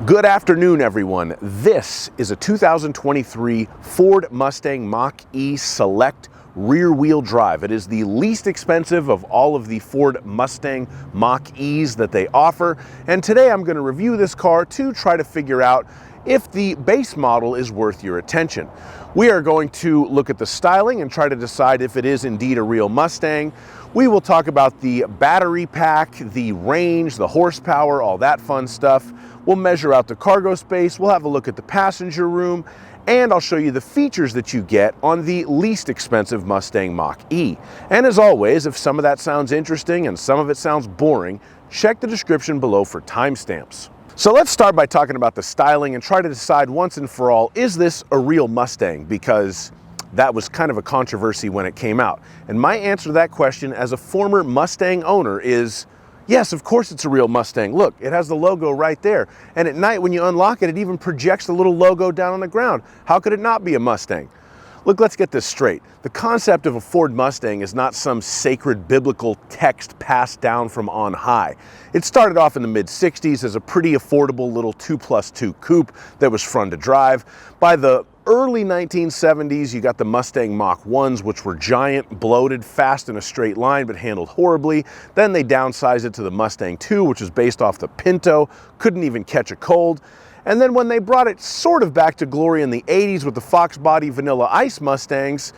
Good afternoon, everyone. This is a 2023 Ford Mustang Mach-E Select rear-wheel drive. It is the least expensive of all of the Ford Mustang Mach-E's that they offer. And today I'm going to review this car to try to figure out if the base model is worth your attention. We are going to look at the styling and try to decide if it is indeed a real Mustang. We will talk about the battery pack, the range, the horsepower, all that fun stuff. We'll measure out the cargo space, we'll have a look at the passenger room, and I'll show you the features that you get on the least expensive Mustang Mach-E. And as always, if some of that sounds interesting and some of it sounds boring, check the description below for timestamps. So let's start by talking about the styling and try to decide once and for all, is this a real Mustang? Because that was kind of a controversy when it came out. And my answer to that question as a former Mustang owner is, yes, of course it's a real Mustang. Look, it has the logo right there. And at night when you unlock it, it even projects the little logo down on the ground. How could it not be a Mustang? Look, let's get this straight. The concept of a Ford Mustang is not some sacred biblical text passed down from on high. It started off in the mid-60s as a pretty affordable little 2+2 coupe that was fun to drive. By the early 1970s, you got the Mustang Mach-1s, which were giant, bloated, fast in a straight line, but handled horribly. Then they downsized it to the Mustang II, which was based off the Pinto, couldn't even catch a cold. And then when they brought it sort of back to glory in the 80s with the Fox Body Vanilla Ice Mustangs,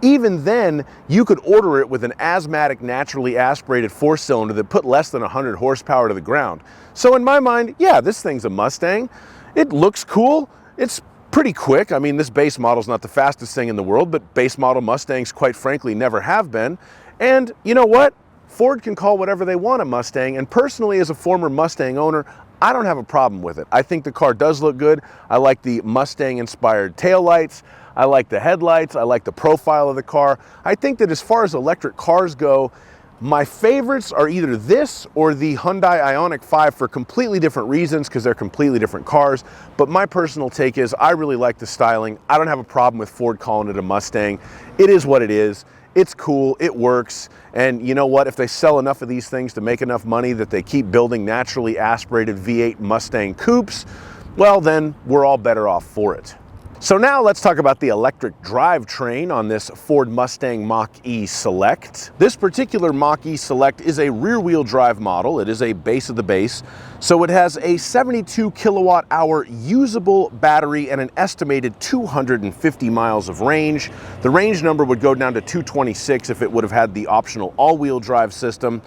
even then, you could order it with an asthmatic, naturally aspirated four-cylinder that put less than 100 horsepower to the ground. So in my mind, yeah, this thing's a Mustang. It looks cool. It's pretty quick. I mean, this base model's not the fastest thing in the world, but base model Mustangs, quite frankly, never have been. And you know what? Ford can call whatever they want a Mustang, and personally, as a former Mustang owner, I don't have a problem with it. I think the car does look good. I like the Mustang-inspired taillights. I like the headlights. I like the profile of the car. I think that as far as electric cars go, my favorites are either this or the Hyundai Ioniq 5 for completely different reasons because they're completely different cars. But my personal take is I really like the styling. I don't have a problem with Ford calling it a Mustang. It is what it is. It's cool, it works, and you know what? If they sell enough of these things to make enough money that they keep building naturally aspirated V8 Mustang coupes, well then, we're all better off for it. So now let's talk about the electric drivetrain on this Ford Mustang Mach-E Select. This particular Mach-E Select is a rear-wheel drive model. It is a base of the base. So it has a 72 kilowatt hour usable battery and an estimated 250 miles of range. The range number would go down to 226 if it would have had the optional all-wheel drive system.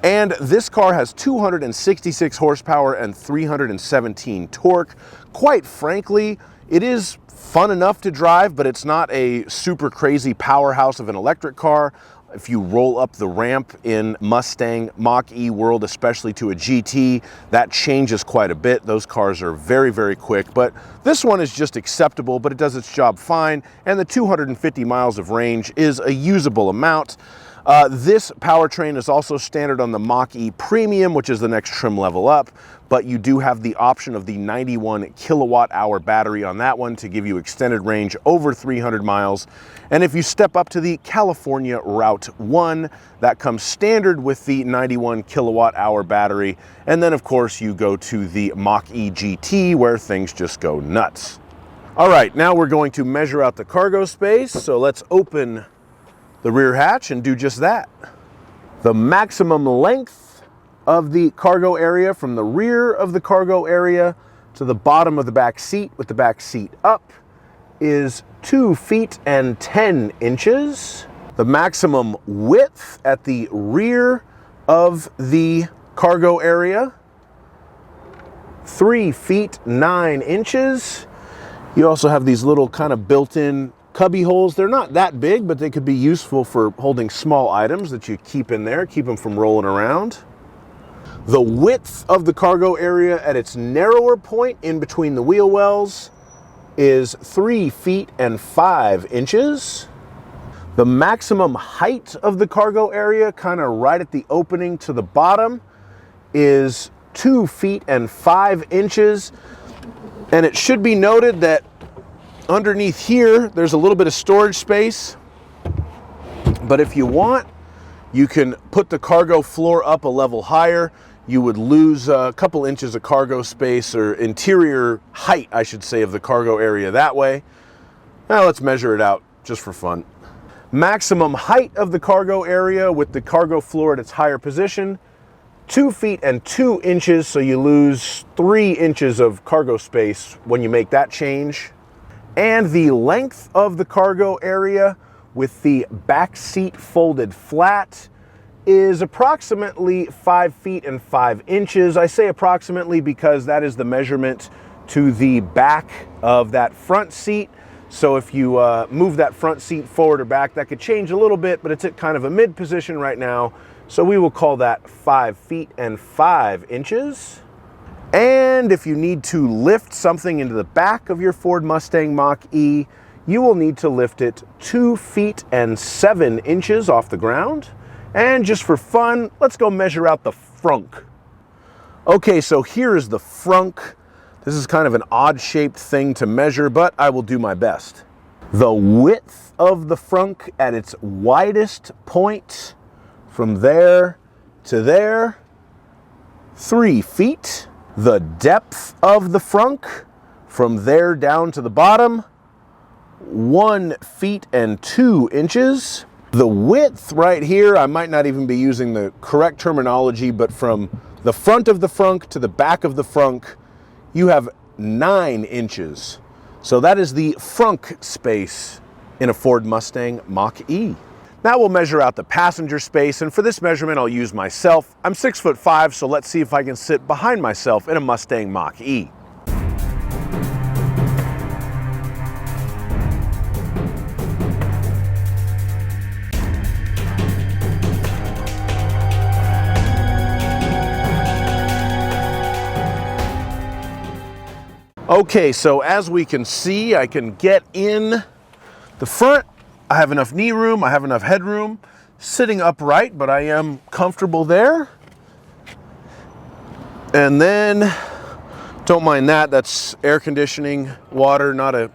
And this car has 266 horsepower and 317 torque. Quite frankly, it is fun enough to drive, but it's not a super crazy powerhouse of an electric car. If you roll up the ramp in Mustang Mach-E world, especially to a GT, that changes quite a bit. Those cars are very, very quick, but this one is just acceptable, but it does its job fine, and the 250 miles of range is a usable amount. This powertrain is also standard on the Mach-E Premium, which is the next trim level up, but you do have the option of the 91 kilowatt hour battery on that one to give you extended range over 300 miles. And if you step up to the California Route 1, that comes standard with the 91 kilowatt hour battery. And then of course you go to the Mach-E GT where things just go nuts. All right, now we're going to measure out the cargo space. So let's open the rear hatch and do just that. The maximum length of the cargo area from the rear of the cargo area to the bottom of the back seat with the back seat up is 2 feet and 10 inches. The maximum width at the rear of the cargo area, 3 feet 9 inches. You also have these little kind of built-in cubby holes. They're not that big, but they could be useful for holding small items that you keep in there, keep them from rolling around. The width of the cargo area at its narrower point in between the wheel wells is 3 feet and 5 inches. The maximum height of the cargo area, kind of right at the opening to the bottom, is 2 feet and 5 inches. And it should be noted that underneath here, there's a little bit of storage space, but if you want, you can put the cargo floor up a level higher. you would lose a couple inches of cargo space, or interior height, I should say, of the cargo area that way. Now let's measure it out just for fun. Maximum height of the cargo area with the cargo floor at its higher position, 2 feet and 2 inches, so you lose 3 inches of cargo space when you make that change. And the length of the cargo area with the back seat folded flat is approximately 5 feet and 5 inches. I say approximately because that is the measurement to the back of that front seat. So if you move that front seat forward or back, that could change a little bit, but it's at kind of a mid position right now. So we will call that 5 feet and 5 inches. And if you need to lift something into the back of your Ford Mustang Mach-E, you will need to lift it 2 feet and 7 inches off the ground. And just for fun, let's go measure out the frunk. Okay, so here is the frunk. This is kind of an odd-shaped thing to measure, but I will do my best. The width of the frunk at its widest point, from there to there, 3 feet. The depth of the frunk, from there down to the bottom, 1 feet and 2 inches. The width right here, I might not even be using the correct terminology, but from the front of the frunk to the back of the frunk, you have 9 inches. So that is the frunk space in a Ford Mustang Mach-E. Now we'll measure out the passenger space, and for this measurement I'll use myself. I'm 6'5", so let's see if I can sit behind myself in a Mustang Mach-E. Okay, so as we can see, I can get in the front. I have enough knee room, I have enough headroom, sitting upright, but I am comfortable there. And then, don't mind that, that's air conditioning, water, not a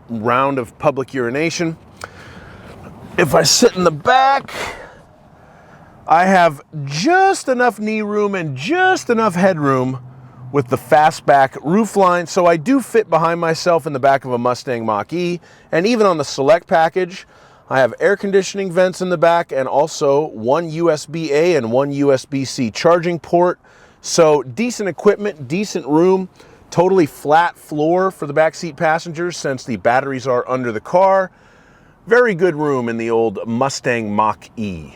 round of public urination. If I sit in the back, I have just enough knee room and just enough headroom with the fastback roofline, so I do fit behind myself in the back of a Mustang Mach-E. And even on the Select package, I have air conditioning vents in the back and also 1 USB-A and 1 USB-C charging port. So decent equipment, decent room, totally flat floor for the backseat passengers since the batteries are under the car. Very good room in the old Mustang Mach-E.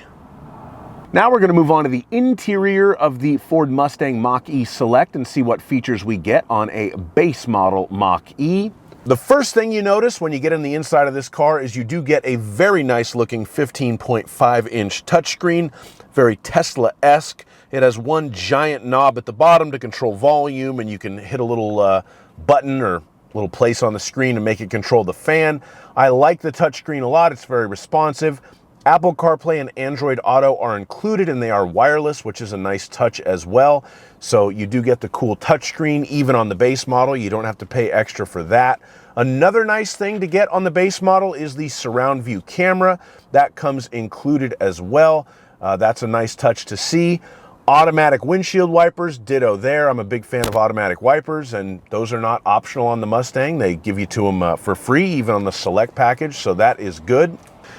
Now we're going to move on to the interior of the Ford Mustang Mach-E Select and see what features we get on a base model Mach-E. The first thing you notice when you get in the inside of this car is you do get a very nice looking 15.5-inch touchscreen, very Tesla-esque. It has one giant knob at the bottom to control volume, and you can hit a little button or little place on the screen to make it control the fan. I like the touchscreen a lot. It's very responsive. Apple CarPlay and Android Auto are included, and they are wireless, which is a nice touch as well. So you do get the cool touchscreen even on the base model. You don't have to pay extra for that. Another nice thing to get on the base model is the surround view camera. That comes included as well. That's a nice touch to see. Automatic windshield wipers, ditto there. I'm a big fan of automatic wipers, and those are not optional on the Mustang. They give you to them for free, even on the Select package, so that is good.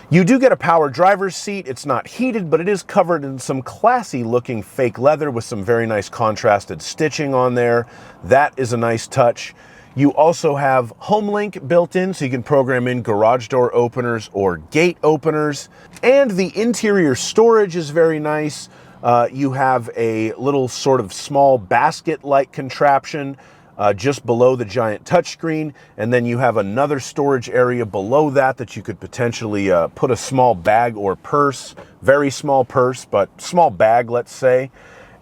You do get a power driver's seat. It's not heated, but it is covered in some classy looking fake leather with some very nice contrasted stitching on there. That is a nice touch. You also have HomeLink built in, so you can program in garage door openers or gate openers. And the interior storage is very nice. You have a little sort of small basket-like contraption just below the giant touchscreen, and then you have another storage area below that that you could potentially put a small bag or purse, very small purse, but small bag, let's say.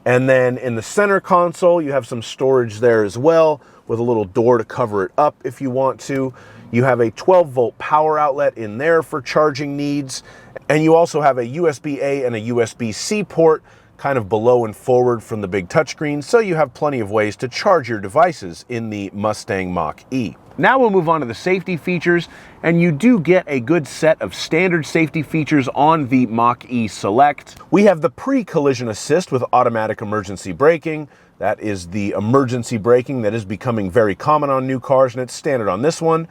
And then in the center console, you have some storage there as well, with a little door to cover it up if you want to. You have a 12-volt power outlet in there for charging needs, and you also have a USB-A and a USB-C port kind of below and forward from the big touchscreen, so you have plenty of ways to charge your devices in the Mustang Mach-E. Now we'll move on to the safety features, and you do get a good set of standard safety features on the Mach-E Select. We have the pre-collision assist with automatic emergency braking. That is the emergency braking that is becoming very common on new cars, and it's standard on this one.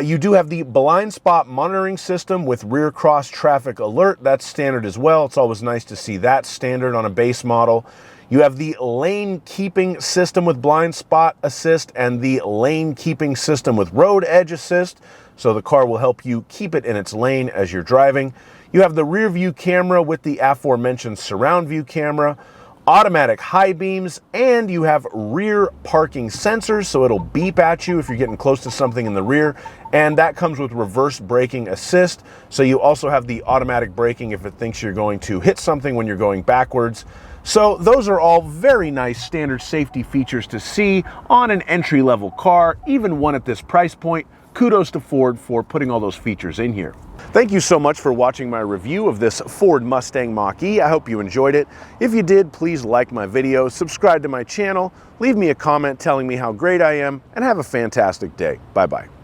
You do have the blind spot monitoring system with rear cross traffic alert. That's standard as well. It's always nice to see that standard on a base model. You have the lane keeping system with blind spot assist and the lane keeping system with road edge assist. So the car will help you keep it in its lane as you're driving. You have the rear view camera with the aforementioned surround view camera, automatic high beams, and you have rear parking sensors, so it'll beep at you if you're getting close to something in the rear, and that comes with reverse braking assist. So you also have the automatic braking if it thinks you're going to hit something when you're going backwards. So those are all very nice standard safety features to see on an entry-level car, even one at this price point. Kudos to Ford for putting all those features in here. Thank you so much for watching my review of this Ford Mustang Mach-E. I hope you enjoyed it. If you did, please like my video, subscribe to my channel, leave me a comment telling me how great I am, and have a fantastic day. Bye-bye.